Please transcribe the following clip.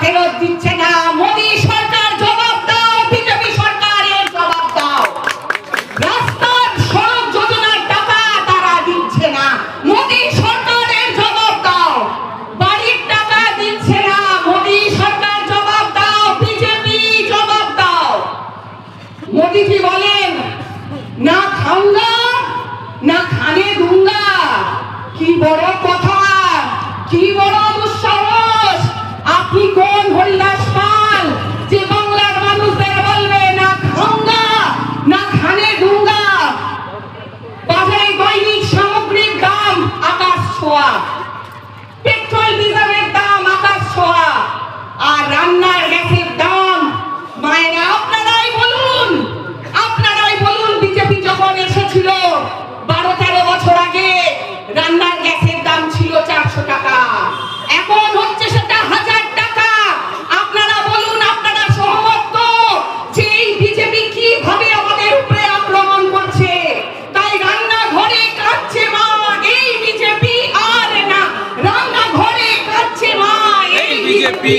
ফেরত দিচ্ছে না। মোদী সরকার জবাব দাও, বিজেপি সরকারের জবাব দাও। রাস্তার সড়ক যোজনার টাকা তারা দিচ্ছে না, মোদী সরকারের জবাব দাও। বাড়ির টাকা দিচ্ছে না, মোদী সরকার জবাব দাও, বিজেপি জবাব দাও। মোদী কি বলেন? না খাऊंगा না খানে दूंगा। কি বড় কথা, কি বড় দুঃসাহস! আপনি কোন হরিদাস পাল যে বাংলার মানুষদের বলবে না খাऊंगा না খানে दूंगा? বাজারে দৈনিক সামগ্রীর দাম আকাশ ছোঁয়া, পেট্রোল ডিজেলের দাম আকাশ ছোঁয়া, আর রান্নার গ্যাসের দাম মায়েরা আপনারাই বলুন, আপনারাই বলুন। বিজেপি যখন এসেছিল 12-13 বছর আগে রান্নার গ্যাসের দাম ছিল 400 টাকা, এখন হচ্ছে সেটা 1000 টাকা। আপনারা বলুন, আপনারা সহমত তো যে এই বিজেপি কিভাবে আমাদের উপরে আক্রমণ করছে? তাই রান্নাঘরে কাচ্ছে মা এই বিজেপি, আর না রান্নাঘরে কাচ্ছে মা এই বিজেপি।